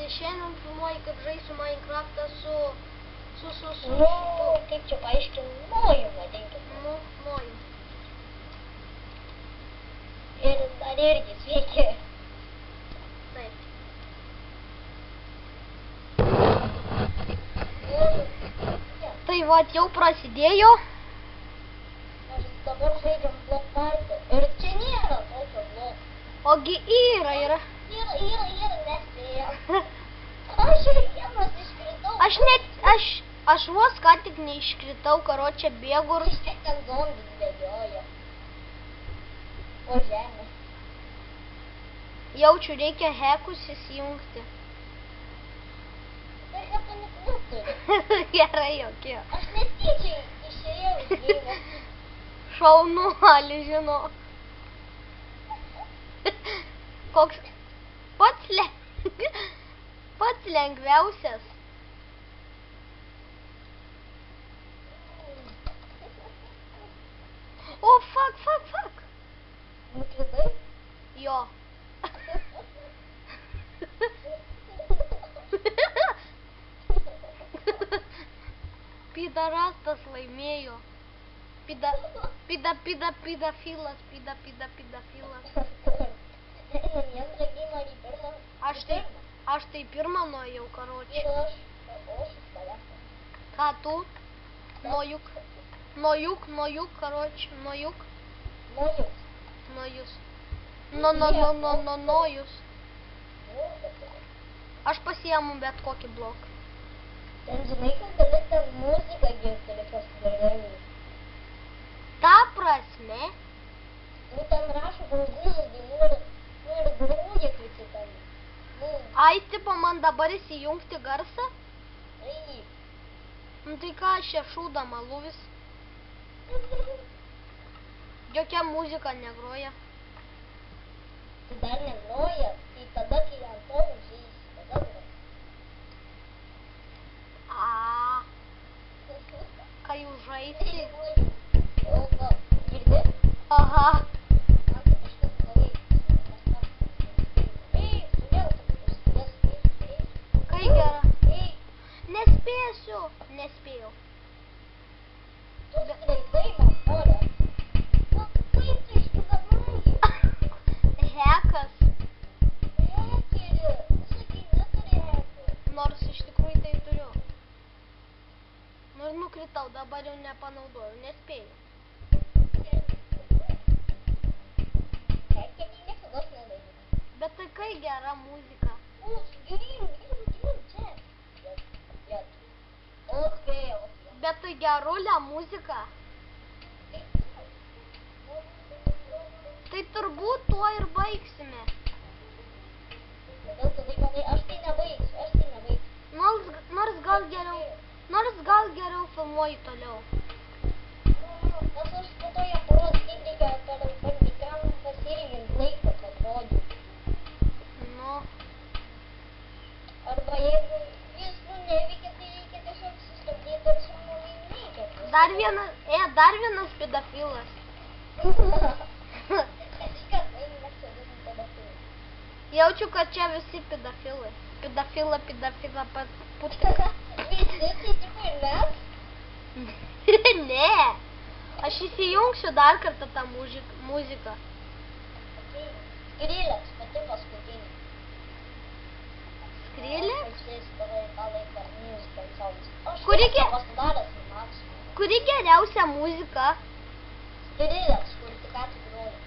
šiandien filmuoji, kaip žaisiu Minecraftą su Kaip čia paaiškinu, nojų vadinkime. Nojų. Ir dar irgi sveiki. Taip. Tai va, jau prasidėjo. Mes dabar žaidžiam blok partį. Ir čia nėra tokio bloko. Ogi yra. Yra, nespėjau. Aš ir vienas iškritau. Aš vos ką tik neiškritau, karočią bėgu ir... Iškiek ten zombis bėgioja. Po žemę. Jaučiu, reikia hekus įsijungti. Tai hekų neturiu. Gerai, jokie. Aš netyčiai išėjau iš gėrio. Šaunuolį, žinau. Koks pats lengviausias. O, fuck. Nukritai? Jo. Pidarastas laimėjo. Pidafilas. Aš tai pirmą nuėjau, karočią. Ką tu? Nojuk, karočią, nojuk. Nojus. Nojus. Aš pasiėmu bet kokį bloką. Ten žinai, kad gali ten muziką girti, pasidarėjai. Ta prasme? Nu, ten rašo grūdynus, ir grūdė klici ten. Ai, tipo, man dabar įsijungti garsą? Taip. Nu, tai ką, aš čia šūdą malu vis. Jokia muzika negroja. Tai dar negroja, tai tada, kai ant to užeisi, tada groja. Kai užeisi? O, ką, girdi? Aha. Man tai kažkas paveiks. Ei, sudėjau, Kai gera. Nespėjau. Tu skraidai, man porė. Na, kaip tu išgyvenai? Hekas. Hekeri, sakai, neturi hekų. Nors iš tikrųjų tai turiu. Nu ir nukritau, dabar jau nepanaudoju, nespėjau. Hekeriai niekados nelaimė. Bet tai kai gera muzika. O, gerin, čia. Okay. Bet tai gerulė muzika. Tai turbūt tuo ir baigsime. Kodėl tu taip manai, aš tai nebaigsiu. Nors gal geriau filmuoju toliau. Nes aš po to jam parodžiu, kaip reikia per bandikam pasiilgint laiką, kad rodžiu. Nu. Arba jeigu jis neveikia, tai reikia tiesiog sustabdyti ir su naujai veikia. Dar vienas pedofilas. Jaučiu, kad čia visi pedofilai. Pedofila puta. Visi, tai tipo ir mes? Ne. Aš įsijungsiu dar kartą tą muziką. Skrylės, pati paskutinė. Skrylė? Kuri Kuri geriausia muzika? Skrylės, kur tik ką tik groja.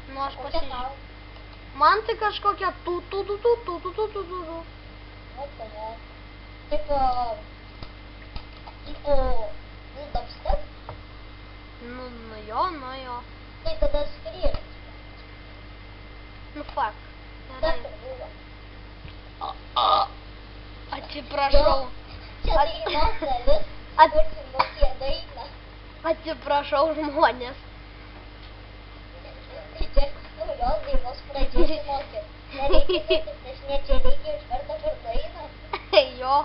Nu, aš pasižiūrėjau. Man tai kažkokia tu. Tipo, dubstep? Nu jo. Tai tada skrylės. Nu, fuck. Kas ir buvo? Atsiprašau. Čia dainos dalis, kur simokė dainą. Atsiprašau žmonės. Čia naujos dainos pradžia simokė. Nereikia sėtis, nes čia reikia iš karto per dainą. Jo.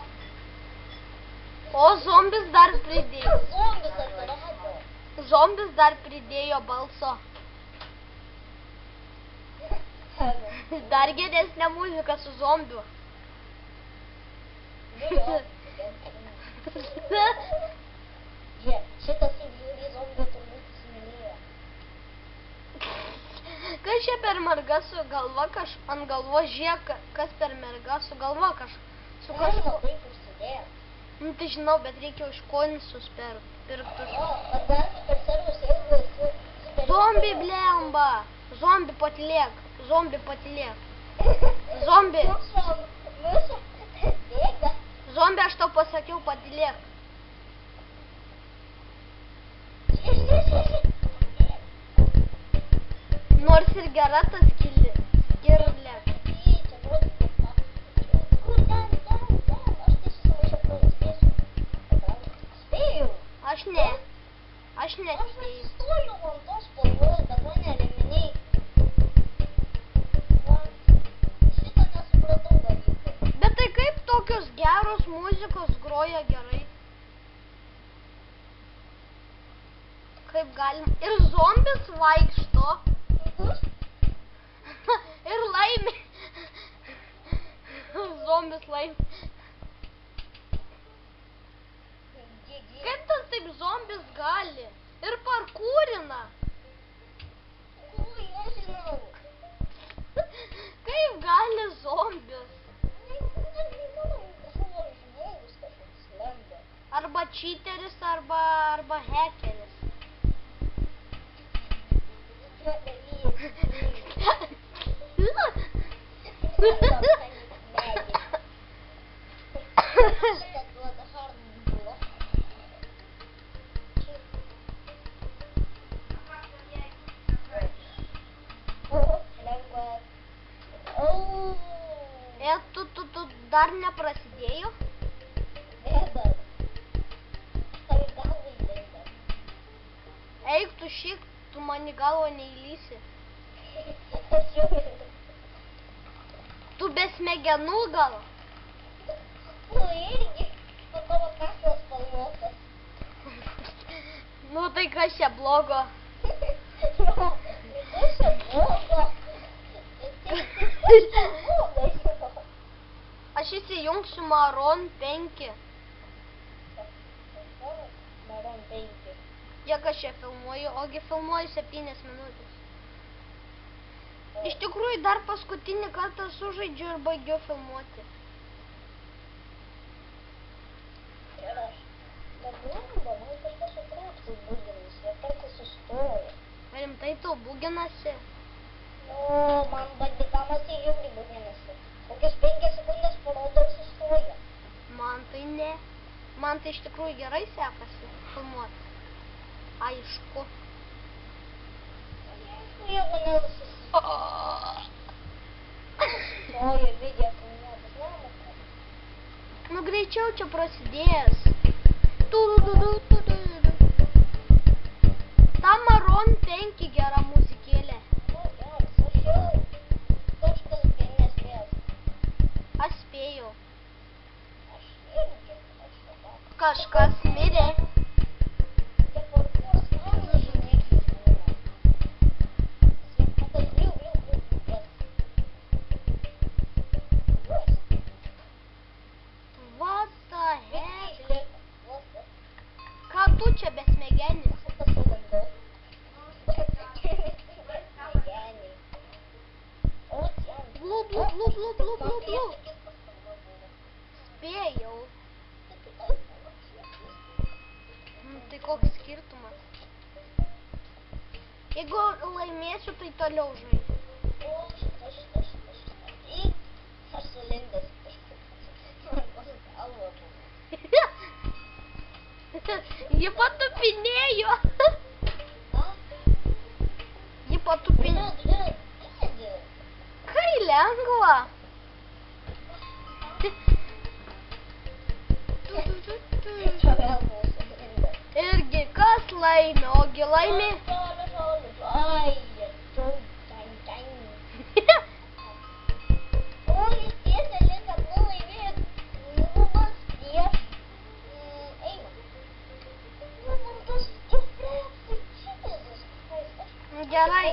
O zombis dar pridėjo. Zombis atsirado. Zombis dar pridėjo balso. Dar geresnė muzika su zombiu. Šitas įvyri zombio turbūt įsimylėjo. Kas čia per merga su galva ant galvos, žiūrėk, kas per merga su galva su kažkuo. Taip užsidėjo. Nu tai žinau, bet reikia už koinsus pirktus. O dar per servus, jeigu esi Zombi blemba! Zombi patylėk! Zombi patylėk! Zombi! Mūsų bėga. Zombi, aš tau pasakiau patylėk! Nors ir gera tas skirlė. Aš ne. Aš nespėjau. Stoju ant tos spalvos, bet mane reminiai. Šitą nesupratau dalyką. Bet tai kaip tokios geros muzikos groja gerai? Kaip galim? Ir zombis vaikšto. Ir laimi. Zombis laimi. Kaip tas taip zombis gali? Ir parkūrina. Nežinau. Kaip gali zombis? Arba čiteris, arba hekeris. Tu dar neprasidėjo? Eik tu šik, tu man į galvą neįlysi. Tu be smegenų gal? Tu irgi, o tavo kaklas spalvotas. Nu tai kas čia blogo? Kas čia blogo? Aš įsijungsiu Maron 5. Maron 5. Kiek aš čia filmuoju, ogi filmuoju 7 minutės. Iš tikrųjų dar paskutinį kartą sužaidžiu ir baigiu filmuoti. Ir aš. Bet blemba, man kažkas sutrapstas buginas, jie kartais sustoja. Rimtai tau buginasi? Nu, man bandikamas įjungi buginasi. Kokias 5 sekundės parodo ir sustoja. Man tai ne. Man tai iš tikrųjų gerai sekasi filmuoti. Aišku. Jeigu nesustoja video filmuotas, nematau. Nu greičiau čia prasidės. Ta Maron 5 gera muzikėlė. Nu, geras, aš jau kažkas nespėjęs. Aš spėjau. Aš irgi, aš dabar. Kažkas mirė. What the heck? Ką tu čia besmegenis? Blu, blu, blu, blu, blu, blu, blu. Spėjau. Tai koks skirtumas? Jeigu laimėsiu, tai toliau žaidžiu. Aš sulindęs kažkur. Ji patupinėjo. Ji patupinėjo. Kai lengva. Irgi kas laimė, ogi laimė. Ai, o jis tiesiai lieka, laimėjo numas prieš eimą. Nu, man tas Jeffrey, Jesus Christ. Gerai.